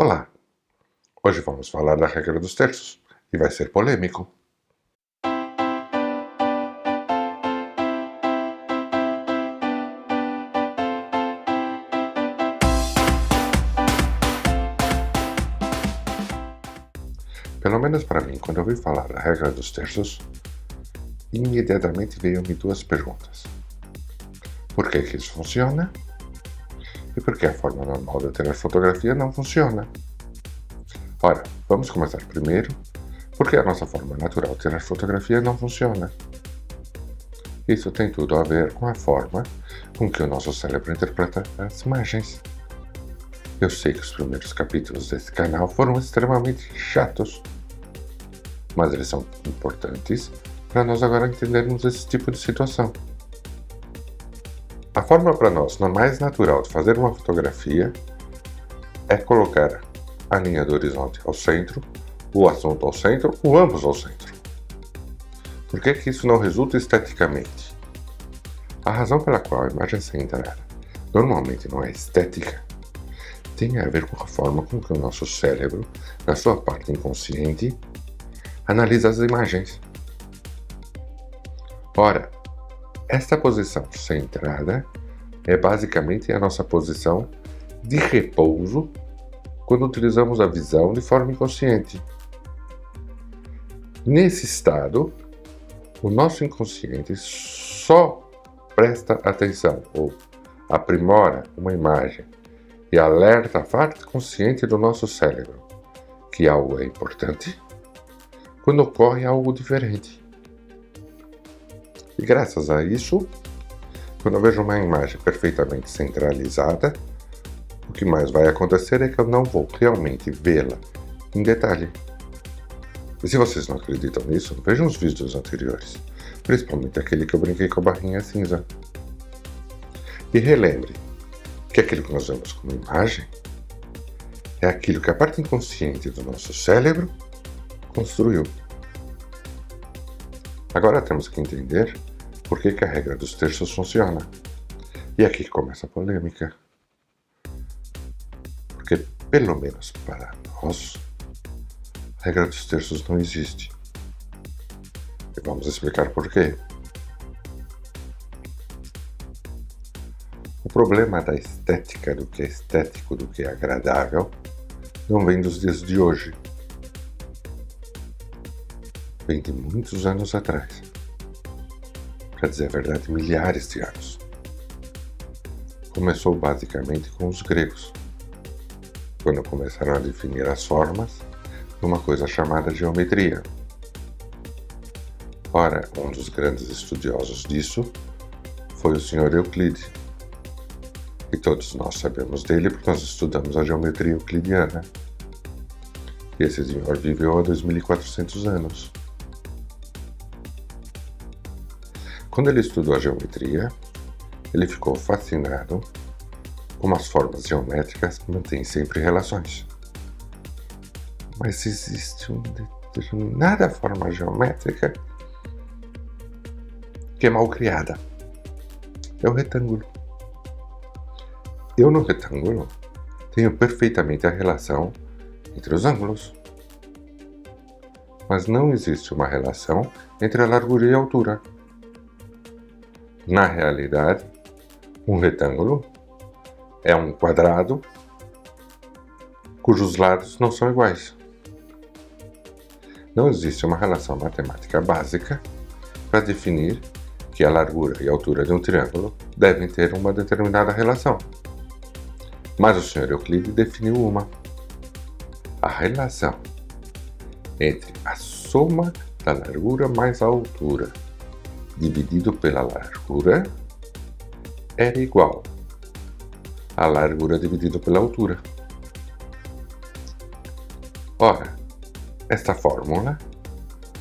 Olá! Hoje vamos falar da regra dos terços e vai ser polêmico. Pelo menos para mim, quando eu ouvi falar da regra dos terços, imediatamente veio-me duas perguntas. Por que isso funciona? E por que a forma normal de tirar fotografia não funciona? Ora, vamos começar primeiro, porque a nossa forma natural de tirar fotografia não funciona. Isso tem tudo a ver com a forma com que o nosso cérebro interpreta as imagens. Eu sei que os primeiros capítulos desse canal foram extremamente chatos, mas eles são importantes para nós agora entendermos esse tipo de situação. A forma para nós mais natural de fazer uma fotografia é colocar a linha do horizonte ao centro, o assunto ao centro, ou ambos ao centro. Por que isso não resulta esteticamente? A razão pela qual a imagem centrada normalmente não é estética tem a ver com a forma com que o nosso cérebro, na sua parte inconsciente, analisa as imagens. Ora, esta posição centrada é basicamente a nossa posição de repouso quando utilizamos a visão de forma inconsciente. Nesse estado, o nosso inconsciente só presta atenção ou aprimora uma imagem e alerta a parte consciente do nosso cérebro que algo é importante quando ocorre algo diferente. E graças a isso, quando eu vejo uma imagem perfeitamente centralizada, o que mais vai acontecer é que eu não vou realmente vê-la em detalhe. E se vocês não acreditam nisso, vejam os vídeos anteriores, principalmente aquele que eu brinquei com a barrinha cinza. E relembre que aquilo que nós vemos como imagem é aquilo que a parte inconsciente do nosso cérebro construiu. Agora temos que entender por que a regra dos terços funciona. E aqui começa a polêmica. Porque, pelo menos para nós, a regra dos terços não existe. E vamos explicar por quê. O problema da estética, do que é estético, do que é agradável, não vem dos dias de hoje. Vem de muitos anos atrás. Para dizer a verdade, milhares de anos. Começou basicamente com os gregos, quando começaram a definir as formas numa coisa chamada geometria. Ora, um dos grandes estudiosos disso foi o Sr. Euclides. E todos nós sabemos dele porque nós estudamos a geometria euclidiana. E esse senhor viveu há 2400 anos. Quando ele estudou a geometria, ele ficou fascinado como as formas geométricas mantêm sempre relações. Mas existe uma determinada forma geométrica que é mal criada. É o retângulo. Eu no retângulo tenho perfeitamente a relação entre os ângulos. Mas não existe uma relação entre a largura e a altura. Na realidade, um retângulo é um quadrado cujos lados não são iguais. Não existe uma relação matemática básica para definir que a largura e a altura de um triângulo devem ter uma determinada relação. Mas o Sr. Euclides definiu uma. A relação entre a soma da largura mais a altura dividido pela largura era igual a largura dividido pela altura. Ora, esta fórmula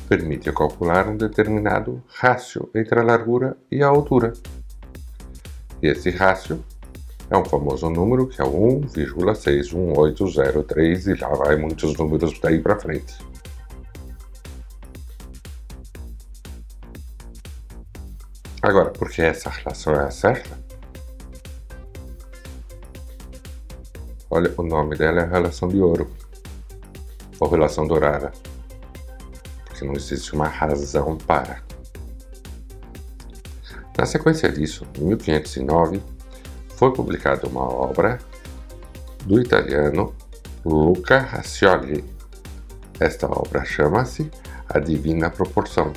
permite calcular um determinado rácio entre a largura e a altura. E esse rácio é um famoso número que é 1,61803 e lá vai muitos números daí para frente. Agora, porque essa relação é a certa? Olha, o nome dela é a relação de ouro, ou relação dourada, porque não existe uma razão para. Na sequência disso, em 1509, foi publicada uma obra do italiano Luca Racioli. Esta obra chama-se A Divina Proporção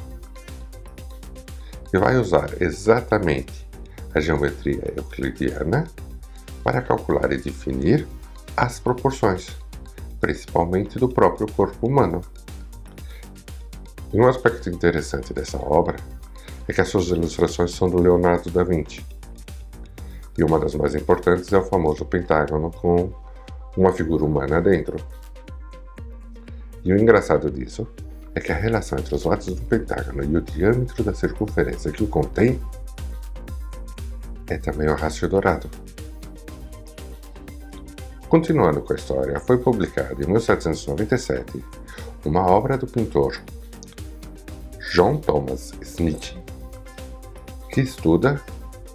e vai usar exatamente a geometria euclidiana para calcular e definir as proporções, principalmente do próprio corpo humano. E um aspecto interessante dessa obra é que as suas ilustrações são do Leonardo da Vinci. E uma das mais importantes é o famoso pentágono com uma figura humana dentro. E o engraçado disso é que a relação entre os lados do pentágono e o diâmetro da circunferência que o contém é também o rácio dourado. Continuando com a história, foi publicada em 1797 uma obra do pintor John Thomas Snitch, que estuda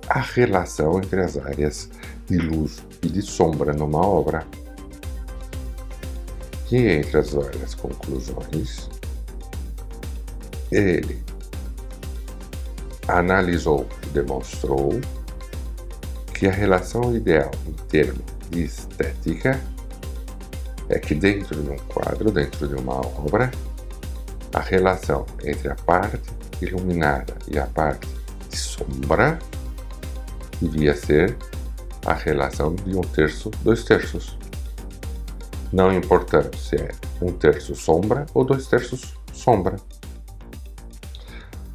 a relação entre as áreas de luz e de sombra numa obra. E entre as várias conclusões, ele analisou e demonstrou que a relação ideal em termos de estética é que dentro de um quadro, dentro de uma obra, a relação entre a parte iluminada e a parte de sombra devia ser a relação de 1/3, 2/3. Não importando se é 1/3 sombra ou 2/3 sombra.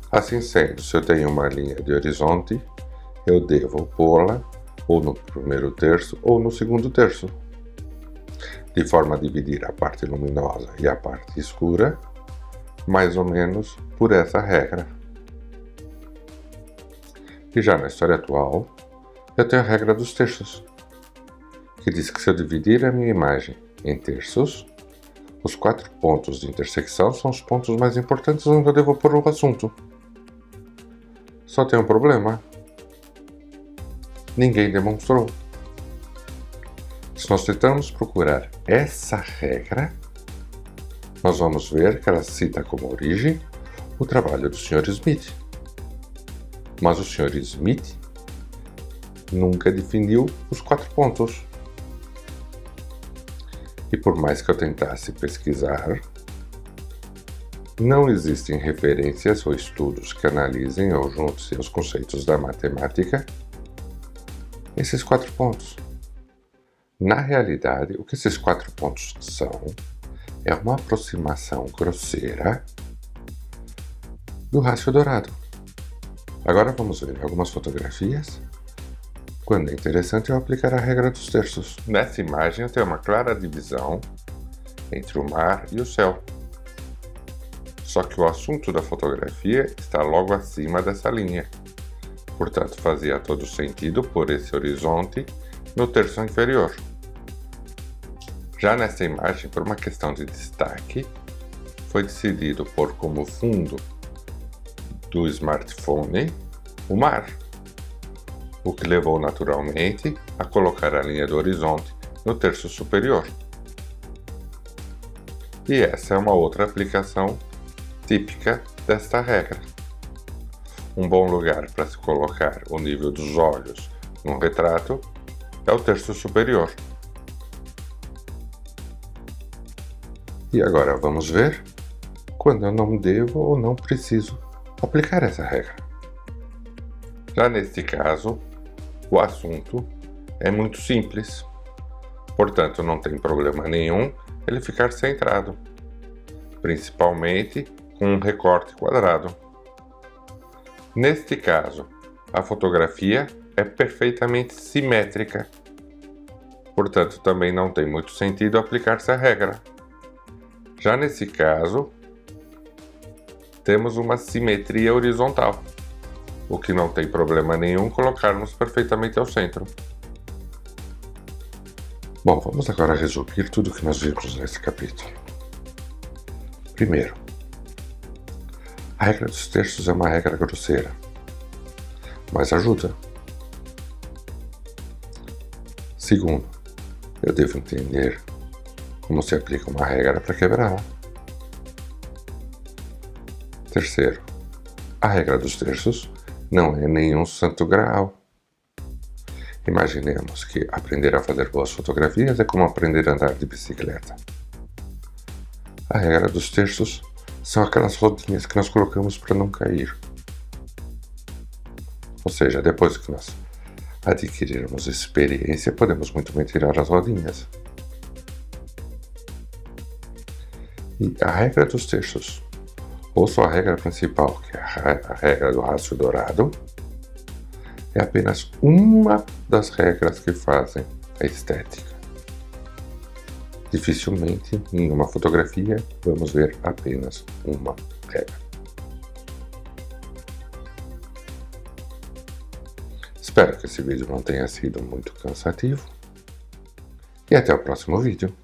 Assim sendo, se eu tenho uma linha de horizonte, eu devo pô-la ou no primeiro terço ou no segundo terço, de forma a dividir a parte luminosa e a parte escura, mais ou menos por essa regra. E já na história atual, eu tenho a regra dos terços, que diz que se eu dividir a minha imagem em terços, os 4 pontos de intersecção são os pontos mais importantes onde eu devo pôr o assunto. Só tem um problema. Ninguém demonstrou. Se nós tentarmos procurar essa regra, nós vamos ver que ela cita como origem o trabalho do Sr. Smith. Mas o Sr. Smith nunca definiu os 4 pontos. E por mais que eu tentasse pesquisar, não existem referências ou estudos que analisem ou juntem os conceitos da matemática esses 4 pontos. Na realidade, o que esses 4 pontos são é uma aproximação grosseira do rácio dourado. Agora vamos ver algumas fotografias quando é interessante eu aplicar a regra dos terços. Nessa imagem eu tenho uma clara divisão entre o mar e o céu. Só que o assunto da fotografia está logo acima dessa linha. Portanto, fazia todo sentido pôr esse horizonte no terço inferior. Já nessa imagem, por uma questão de destaque, foi decidido pôr como fundo do smartphone o mar, o que levou naturalmente a colocar a linha do horizonte no terço superior. E essa é uma outra aplicação típica desta regra. Um bom lugar para se colocar o nível dos olhos num retrato é o terço superior. E agora vamos ver quando eu não devo ou não preciso aplicar essa regra. Já neste caso, o assunto é muito simples, portanto não tem problema nenhum ele ficar centrado, principalmente com um recorte quadrado. Neste caso, a fotografia é perfeitamente simétrica, portanto também não tem muito sentido aplicar essa regra. Já nesse caso, temos uma simetria horizontal, o que não tem problema nenhum colocarmos perfeitamente ao centro. Bom, vamos agora resumir tudo o que nós vimos nesse capítulo. Primeiro, a regra dos terços é uma regra grosseira, mas ajuda. Segundo, eu devo entender como se aplica uma regra para quebrá-la. Terceiro, a regra dos terços não é nenhum santo graal. Imaginemos que aprender a fazer boas fotografias é como aprender a andar de bicicleta. A regra dos terços são aquelas rodinhas que nós colocamos para não cair. Ou seja, depois que nós adquirirmos experiência, podemos muito bem tirar as rodinhas. E a regra dos terços, ou só a regra principal, que é a regra do rastro dourado, é apenas uma das regras que fazem a estética. Dificilmente, em uma fotografia, vamos ver apenas uma regra. Espero que esse vídeo não tenha sido muito cansativo. E até o próximo vídeo.